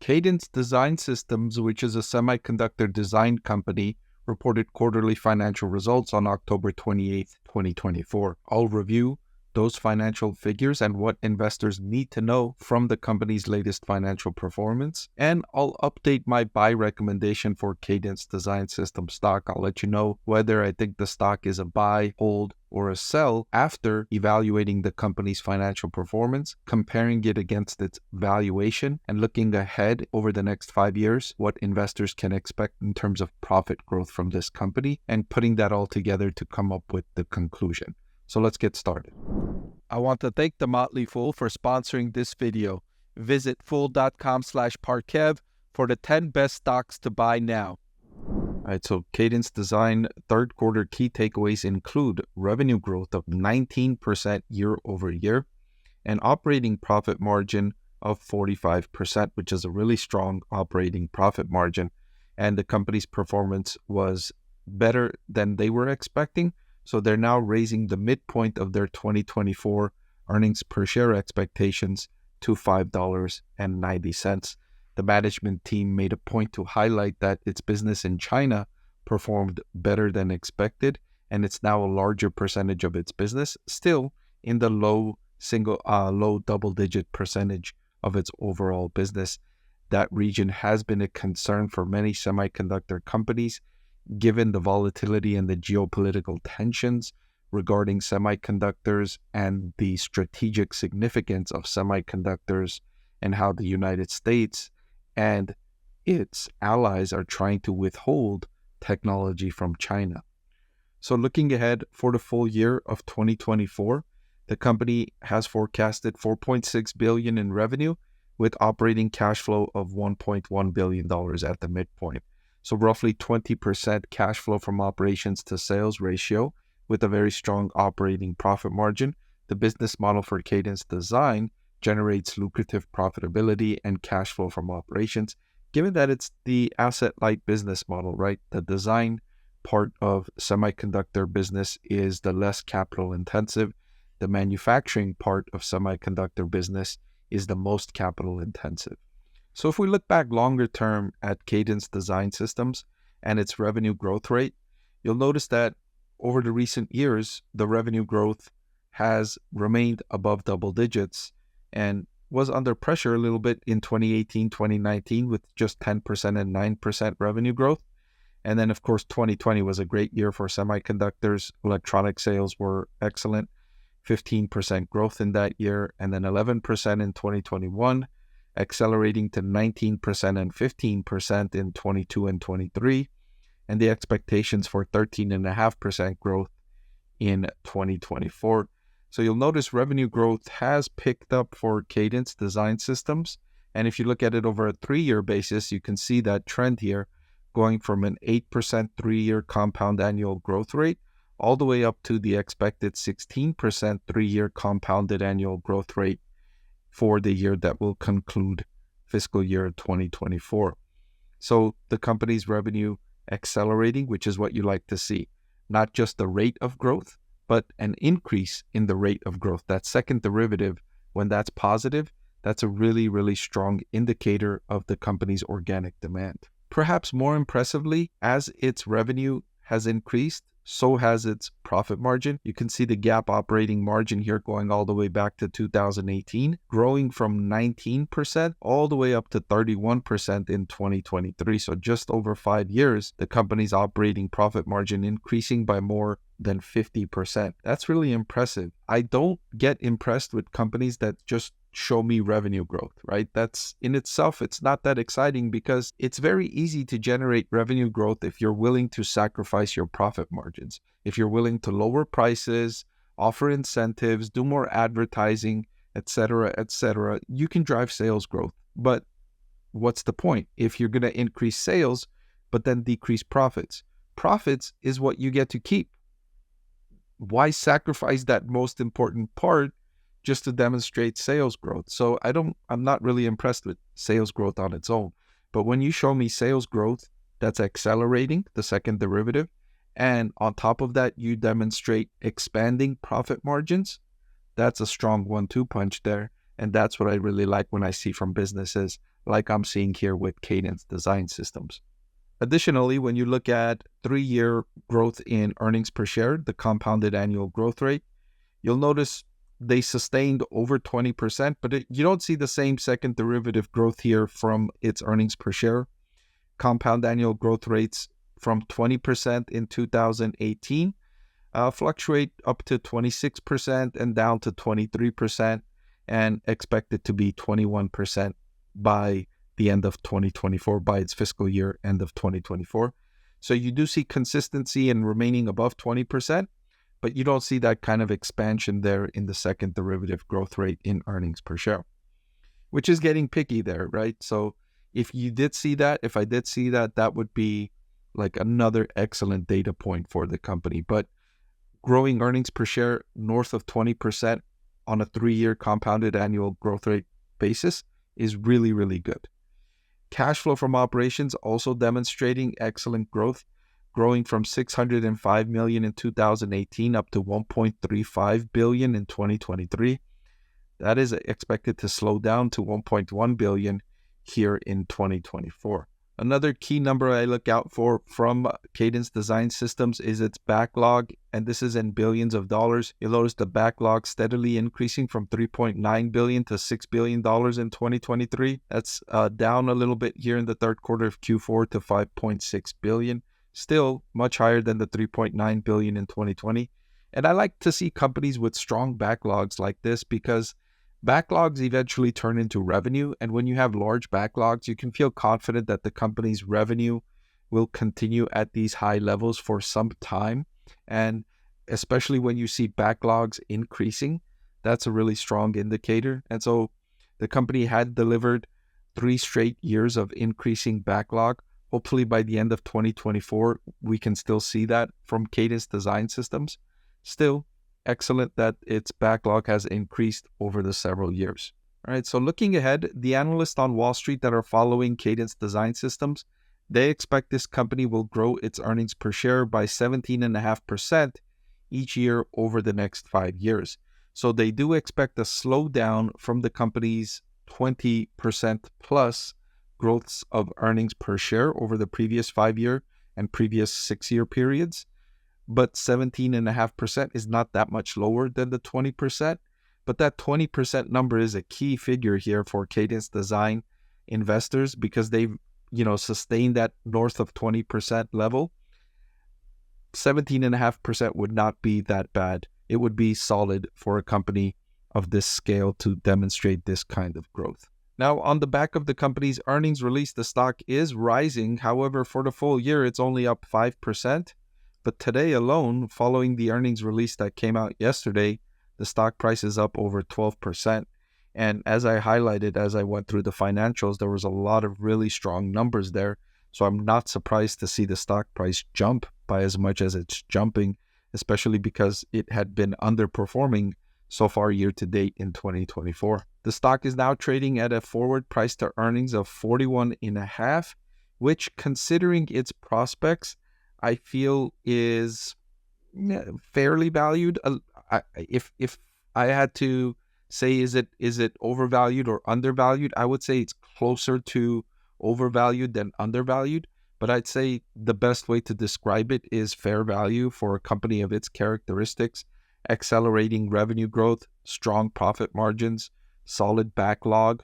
Cadence Design Systems, which is a semiconductor design company, reported quarterly financial results on October 28th, 2024. I'll review those financial figures and what investors need to know from the company's latest financial performance. And I'll update my buy recommendation for Cadence Design Systems stock. I'll let you know whether I think the stock is a buy, hold, or a sell after evaluating the company's financial performance, comparing it against its valuation, and looking ahead over the next 5 years, what investors can expect in terms of profit growth from this company, and putting that all together to come up with the conclusion. So let's get started. I want to thank the Motley Fool for sponsoring this video. Visit fool.com/parkev for the 10 best stocks to buy now. All right, so Cadence Design third quarter key takeaways include revenue growth of 19% year over year and operating profit margin of 45%, which is a really strong operating profit margin. And the company's performance was better than they were expecting. So they're now raising the midpoint of their 2024 earnings per share expectations to $5.90. The management team made a point to highlight that its business in China performed better than expected, and it's now a larger percentage of its business, still in the low double-digit percentage of its overall business. That region has been a concern for many semiconductor companies, given the volatility and the geopolitical tensions regarding semiconductors and the strategic significance of semiconductors and how the United States and its allies are trying to withhold technology from China. So looking ahead for the full year of 2024, the company has forecasted $4.6 billion in revenue with operating cash flow of $1.1 billion at the midpoint. So roughly 20% cash flow from operations to sales ratio with a very strong operating profit margin. The business model for Cadence Design generates lucrative profitability and cash flow from operations, given that it's the asset-light business model, right? The design part of semiconductor business is the less capital intensive. The manufacturing part of semiconductor business is the most capital intensive. So if we look back longer term at Cadence Design Systems and its revenue growth rate, you'll notice that over the recent years, the revenue growth has remained above double digits and was under pressure a little bit in 2018, 2019 with just 10% and 9% revenue growth. And then, of course, 2020 was a great year for semiconductors. Electronic sales were excellent, 15% growth in that year, and then 11% in 2021. Accelerating to 19% and 15% in 22 and 23, and the expectations for 13.5% growth in 2024. So you'll notice revenue growth has picked up for Cadence Design Systems, and if you look at it over a 3-year basis, you can see that trend here going from an 8% 3-year compound annual growth rate all the way up to the expected 16% 3-year compounded annual growth rate for the year that will conclude fiscal year 2024. So the company's revenue accelerating, which is what you like to see, not just the rate of growth, but an increase in the rate of growth. That second derivative, when that's positive, that's a really, really strong indicator of the company's organic demand. Perhaps more impressively, as its revenue has increased, so has its profit margin. You can see the GAAP operating margin here going all the way back to 2018, growing from 19% all the way up to 31% in 2023. So just over 5 years, the company's operating profit margin increasing by more than 50%. That's really impressive. I don't get impressed with companies that just show me revenue growth, right? That's in itself, it's not that exciting because it's very easy to generate revenue growth if you're willing to sacrifice your profit margins. If you're willing to lower prices, offer incentives, do more advertising, etc., you can drive sales growth. But what's the point if you're going to increase sales, but then decrease profits? Profits is what you get to keep. Why sacrifice that most important part just to demonstrate sales growth? So I'm not really impressed with sales growth on its own. But when you show me sales growth that's accelerating, the second derivative, and on top of that, you demonstrate expanding profit margins, that's a strong 1-2 punch there. And that's what I really like when I see from businesses like I'm seeing here with Cadence Design Systems. Additionally, when you look at 3-year growth in earnings per share, the compounded annual growth rate, you'll notice they sustained over 20%, but you don't see the same second derivative growth here from its earnings per share. Compound annual growth rates from 20% in 2018 fluctuate up to 26% and down to 23%, and expected to be 21% by the end of 2024, by its fiscal year end of 2024. So you do see consistency in remaining above 20%, but you don't see that kind of expansion there in the second derivative growth rate in earnings per share, which is getting picky there, right? So if I did see that, that would be like another excellent data point for the company. But growing earnings per share north of 20% on a 3-year compounded annual growth rate basis is really, really good. Cash flow from operations also demonstrating excellent growth, growing from $605 million in 2018 up to $1.35 billion in 2023. That is expected to slow down to $1.1 billion here in 2024. Another key number I look out for from Cadence Design Systems is its backlog, and this is in billions of dollars. You'll notice the backlog steadily increasing from $3.9 billion to $6 billion in 2023. That's down a little bit here in the third quarter of Q4 to $5.6 billion. Still much higher than the $3.9 billion in 2020. And I like to see companies with strong backlogs like this because backlogs eventually turn into revenue, and when you have large backlogs, you can feel confident that the company's revenue will continue at these high levels for some time. And especially when you see backlogs increasing, that's a really strong indicator. And so the company had delivered 3 straight years of increasing backlog. Hopefully by the end of 2024, we can still see that from Cadence Design Systems. Still, excellent that its backlog has increased over the several years. All right, so looking ahead, the analysts on Wall Street that are following Cadence Design Systems, they expect this company will grow its earnings per share by 17.5% each year over the next 5 years. So they do expect a slowdown from the company's 20% plus growths of earnings per share over the previous 5-year and previous 6-year periods. But 17.5% is not that much lower than the 20%. But that 20% number is a key figure here for Cadence Design investors because they've, sustained that north of 20% level. 17.5% would not be that bad. It would be solid for a company of this scale to demonstrate this kind of growth. Now, on the back of the company's earnings release, the stock is rising. However, for the full year, it's only up 5%. But today alone, following the earnings release that came out yesterday, the stock price is up over 12%. And as I highlighted, as I went through the financials, there was a lot of really strong numbers there. So I'm not surprised to see the stock price jump by as much as it's jumping, especially because it had been underperforming so far year to date in 2024. The stock is now trading at a forward price to earnings of 41.5, which, considering its prospects, I feel is fairly valued. If I had to say, is it overvalued or undervalued, I would say it's closer to overvalued than undervalued. But I'd say the best way to describe it is fair value for a company of its characteristics: accelerating revenue growth, strong profit margins, solid backlog,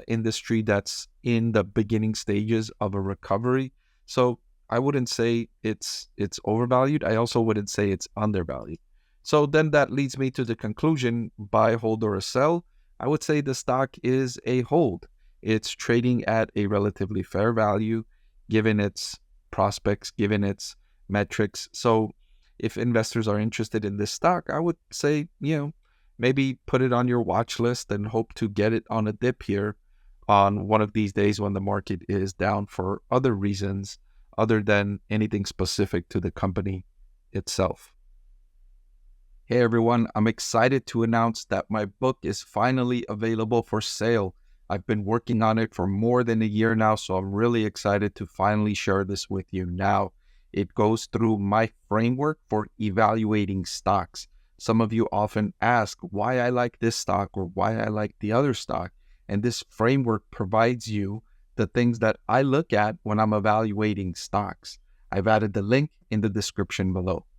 industry that's in the beginning stages of a recovery. So I wouldn't say it's overvalued. I also wouldn't say it's undervalued. So then that leads me to the conclusion: buy, hold, or a sell. I would say the stock is a hold. It's trading at a relatively fair value, given its prospects, given its metrics. So if investors are interested in this stock, I would say, maybe put it on your watch list and hope to get it on a dip here on one of these days when the market is down for other reasons other than anything specific to the company itself. Hey everyone, I'm excited to announce that my book is finally available for sale. I've been working on it for more than a year now, so I'm really excited to finally share this with you now. It goes through my framework for evaluating stocks. Some of you often ask why I like this stock or why I like the other stock. And this framework provides you the things that I look at when I'm evaluating stocks. I've added the link in the description below.